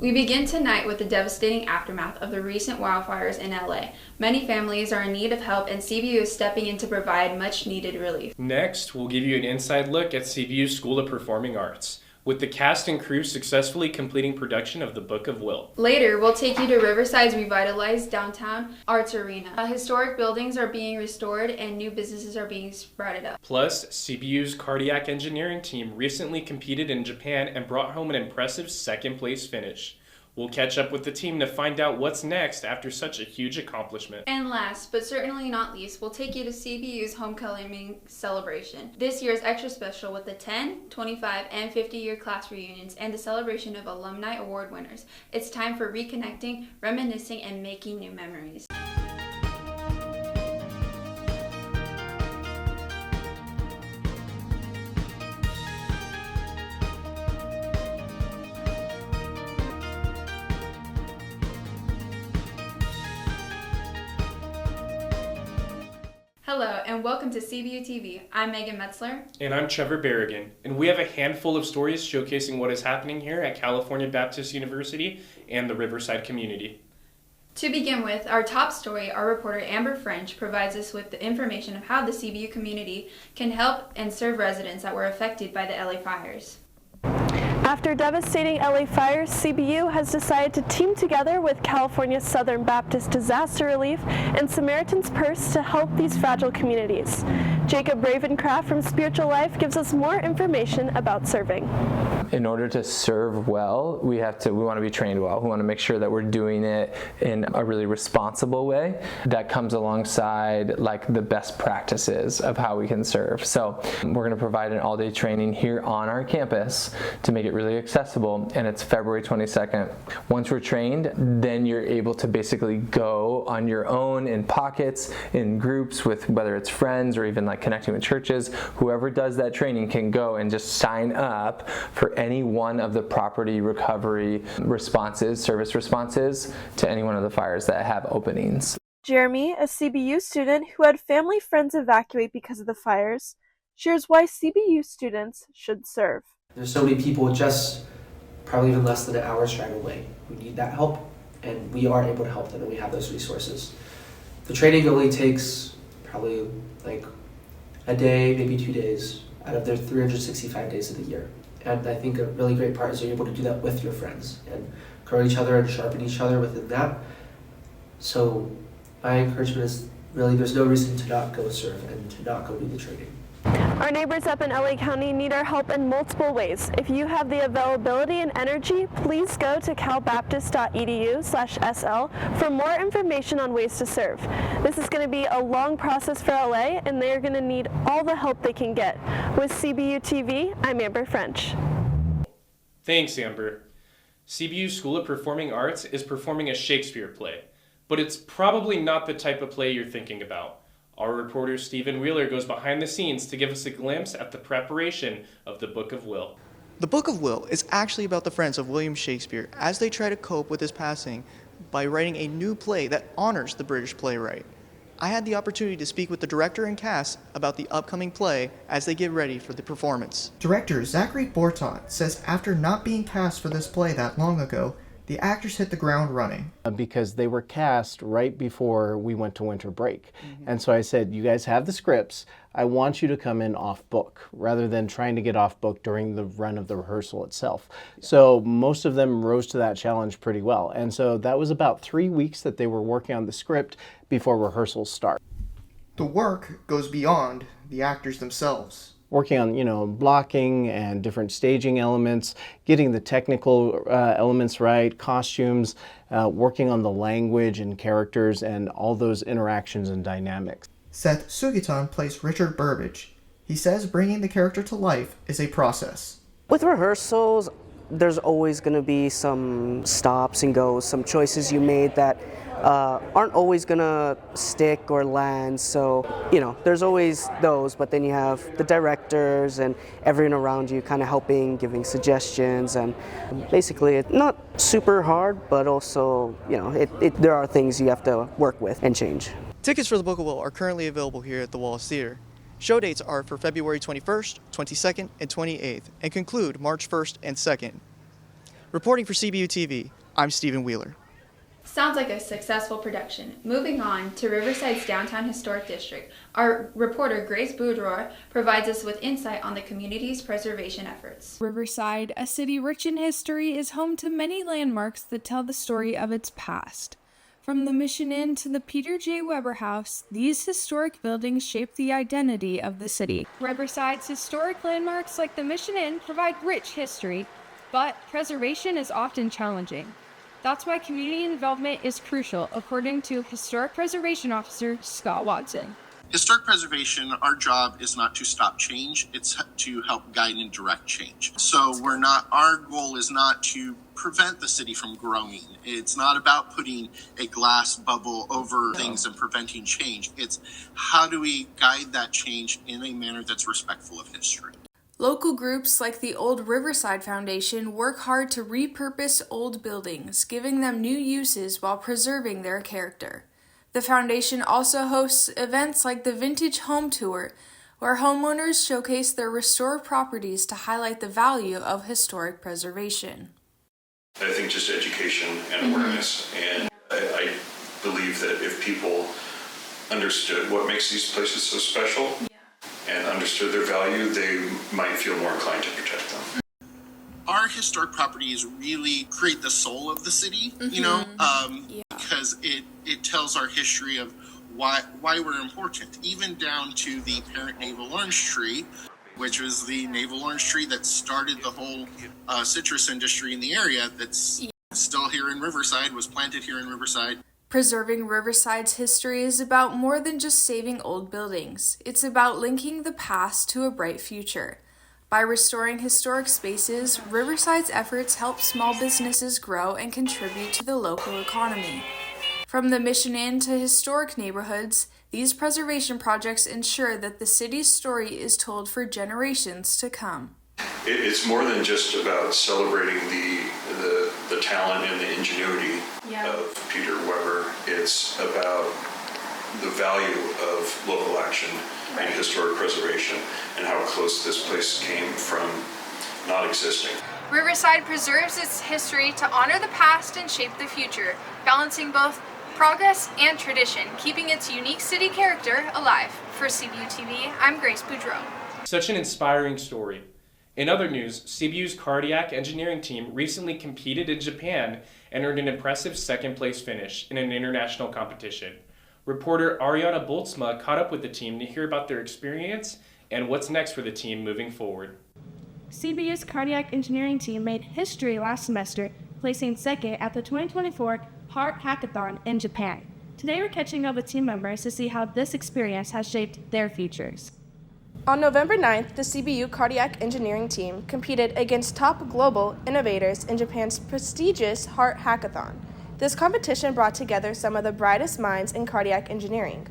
We begin tonight with the devastating aftermath of the recent wildfires in LA. Many families are in need of help, and CBU is stepping in to provide much-needed relief. Next, we'll give you an inside look at CBU's School of Performing Arts, with the cast and crew successfully completing production of The Book of Will. Later, we'll take you to Riverside's revitalized downtown arts arena. Historic buildings are being restored and new businesses are being sprouted up. Plus, CBU's cardiac engineering team recently competed in Japan and brought home an impressive second-place finish. We'll catch up with the team to find out what's next after such a huge accomplishment. And last, but certainly not least, we'll take you to CBU's homecoming celebration. This year is extra special with the 10, 25, and 50-year class reunions and the celebration of alumni award winners. It's time for reconnecting, reminiscing, and making new memories. Hello and welcome to CBU TV. I'm Megan Metzler. And I'm Trevor Berrigan, and we have a handful of stories showcasing what is happening here at California Baptist University and the Riverside community. To begin with, our top story, our reporter Amber French provides us with the information of how the CBU community can help and serve residents that were affected by the LA fires. After devastating LA fires, CBU has decided to team together with California Southern Baptist Disaster Relief and Samaritan's Purse to help these fragile communities. Jacob Ravencraft from Spiritual Life gives us more information about serving. In order to serve well, we want to be trained well. We want to make sure that we're doing it in a really responsible way that comes alongside like the best practices of how we can serve. So we're going to provide an all-day training here on our campus to make it really accessible, and it's February 22nd. Once we're trained, then you're able to basically go on your own in pockets, in groups with whether it's friends or even like connecting with churches. Whoever does that training can go and just sign up for any one of the property recovery responses, service responses to any one of the fires that have openings. Jeremy, a CBU student who had family friends evacuate because of the fires, shares why CBU students should serve. There's so many people just probably even less than an hour's drive away who need that help, and we are able to help them, and we have those resources. The training only takes probably like a day, maybe 2 days out of their 365 days of the year. And I think a really great part is you're able to do that with your friends and grow each other and sharpen each other within that. So my encouragement is really there's no reason to not go serve and to not go do the training. Our neighbors up in LA County need our help in multiple ways. If you have the availability and energy, please go to calbaptist.edu/SL for more information on ways to serve. This is going to be a long process for LA, and they're going to need all the help they can get. With CBU TV, I'm Amber French. Thanks, Amber. CBU School of Performing Arts is performing a Shakespeare play, but it's probably not the type of play you're thinking about. Our reporter Stephen Wheeler goes behind the scenes to give us a glimpse at the preparation of the Book of Will. The Book of Will is actually about the friends of William Shakespeare as they try to cope with his passing by writing a new play that honors the British playwright. I had the opportunity to speak with the director and cast about the upcoming play as they get ready for the performance. Director Zachary Bortot says after not being cast for this play that long ago, the actors hit the ground running. Because they were cast right before we went to winter break. And so I said, you guys have the scripts. I want you to come in off book rather than trying to get off book during the run of the rehearsal itself. So most of them rose to that challenge pretty well. And so that was about 3 weeks that they were working on the script before rehearsals start. The work goes beyond the actors themselves. Working on, blocking and different staging elements, getting the technical elements right, costumes, working on the language and characters and all those interactions and dynamics. Seth Sugiton plays Richard Burbage. He says bringing the character to life is a process. With rehearsals, there's always going to be some stops and goes, some choices you made that aren't always gonna stick or land, so there's always those, but then you have the directors and everyone around you kind of helping, giving suggestions, and basically it's not super hard, but also there are things you have to work with and change. Tickets for the Book of Will are currently available here at the Wallace Theater. Show dates are for February 21st, 22nd, and 28th, and conclude March 1st and 2nd. Reporting for CBU TV, I'm Stephen Wheeler. Sounds like a successful production. Moving on to Riverside's Downtown Historic District, our reporter Grace Boudreau provides us with insight on the community's preservation efforts. Riverside, a city rich in history, is home to many landmarks that tell the story of its past. From the Mission Inn to the Peter J. Weber House, these historic buildings shape the identity of the city. Riverside's historic landmarks like the Mission Inn provide rich history, but preservation is often challenging. That's why community involvement is crucial, according to Historic Preservation Officer Scott Watson. Historic preservation, our job is not to stop change, it's to help guide and direct change. So our goal is not to prevent the city from growing. It's not about putting a glass bubble over things and preventing change. It's how do we guide that change in a manner that's respectful of history. Local groups like the Old Riverside Foundation work hard to repurpose old buildings, giving them new uses while preserving their character. The foundation also hosts events like the Vintage Home Tour, where homeowners showcase their restored properties to highlight the value of historic preservation. I think just education and awareness, and I believe that if people understood what makes these places so special and understood their value, they might feel more inclined to protect them. Our historic properties really create the soul of the city, because it tells our history of why we're important, even down to the parent navel orange tree, which was the navel orange tree that started the whole citrus industry in the area that's still here in Riverside, was planted here in Riverside. Preserving Riverside's history is about more than just saving old buildings. It's about linking the past to a bright future. By restoring historic spaces, Riverside's efforts help small businesses grow and contribute to the local economy. From the Mission Inn to historic neighborhoods, these preservation projects ensure that the city's story is told for generations to come. It's more than just about celebrating the talent and the ingenuity of Peter Weber. It's about the value of local action and historic preservation and how close this place came from not existing. Riverside preserves its history to honor the past and shape the future, balancing both progress and tradition, keeping its unique city character alive. For CBU TV, I'm Grace Boudreau. Such an inspiring story. In other news, CBU's cardiac engineering team recently competed in Japan and earned an impressive second-place finish in an international competition. Reporter Ariana Boltzma caught up with the team to hear about their experience and what's next for the team moving forward. CBU's cardiac engineering team made history last semester, placing second at the 2024 Heart Hackathon in Japan. Today we're catching up with team members to see how this experience has shaped their futures. On November 9th, the CBU cardiac engineering team competed against top global innovators in Japan's prestigious Heart Hackathon. This competition brought together some of the brightest minds in cardiac engineering,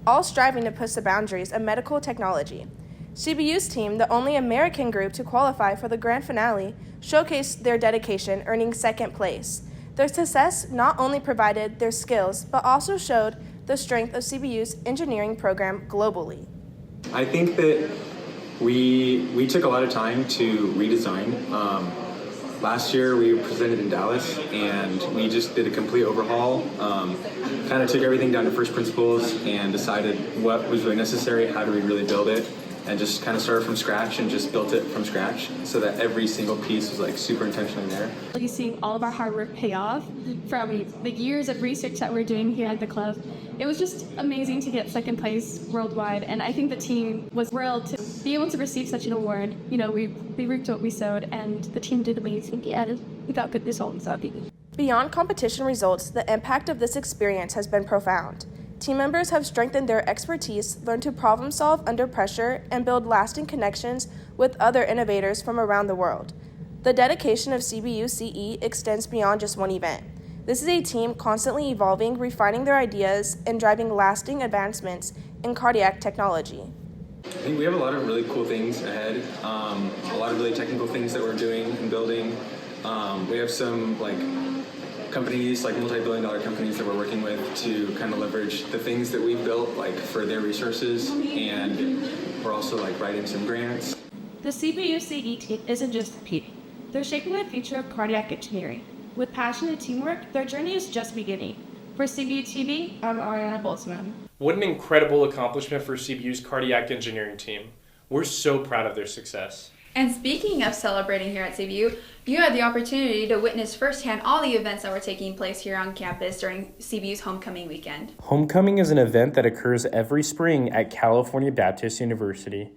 all striving to push the boundaries of medical technology. CBU's team, the only American group to qualify for the grand finale, showcased their dedication, earning second place. Their success not only provided their skills, but also showed the strength of CBU's engineering program globally. I think that we took a lot of time to redesign. Last year we presented in Dallas and we just did a complete overhaul. Kind of took everything down to first principles and decided what was really necessary, how do we really build it, and just kind of started from scratch and just built it from scratch so that every single piece was like super intentionally there. You see all of our hard work pay off from the years of research that we're doing here at the club. It was just amazing to get second place worldwide, and I think the team was thrilled to be able to receive such an award. You know, we reaped what we sowed, and the team did amazing. Yeah, we got good results out of it. Beyond competition results, the impact of this experience has been profound. Team members have strengthened their expertise, learned to problem solve under pressure, and build lasting connections with other innovators from around the world. The dedication of CBU CE extends beyond just one event. This is a team constantly evolving, refining their ideas, and driving lasting advancements in cardiac technology. I think we have a lot of really cool things ahead, a lot of really technical things that we're doing and building. We have some companies, like multi-billion-dollar companies that we're working with to kind of leverage the things that we've built for their resources, and we're also writing some grants. The CBU CE team isn't just competing. they're shaping the future of cardiac engineering. With passion and teamwork, their journey is just beginning. For CBU TV, I'm Ariana Boltzmann. What an incredible accomplishment for CBU's cardiac engineering team. We're so proud of their success. And speaking of celebrating here at CBU, you had the opportunity to witness firsthand all the events that were taking place here on campus during CBU's homecoming weekend. Homecoming is an event that occurs every spring at California Baptist University.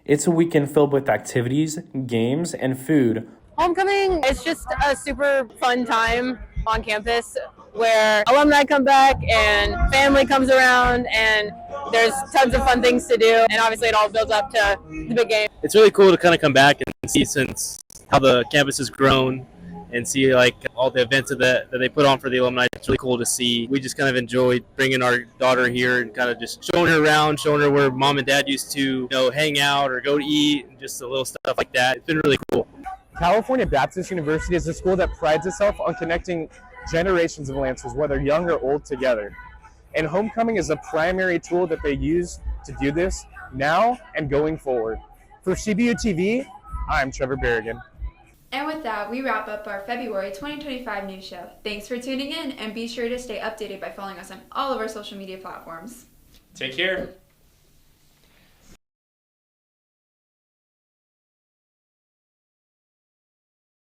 It's a weekend filled with activities, games, and food. Homecoming is just a super fun time on campus where alumni come back and family comes around and there's tons of fun things to do, and obviously it all builds up to the big game. It's really cool to kind of come back and see since how the campus has grown and see like all the events that they put on for the alumni. It's really cool to see. We just kind of enjoyed bringing our daughter here and kind of just showing her around, showing her where mom and dad used to hang out or go to eat, and just a little stuff like that. It's been really cool. California Baptist University is a school that prides itself on connecting generations of Lancers, whether young or old, together. And homecoming is the primary tool that they use to do this now and going forward. For CBU TV, I'm Trevor Berrigan. And with that, we wrap up our February 2025 news show. Thanks for tuning in, and be sure to stay updated by following us on all of our social media platforms. Take care.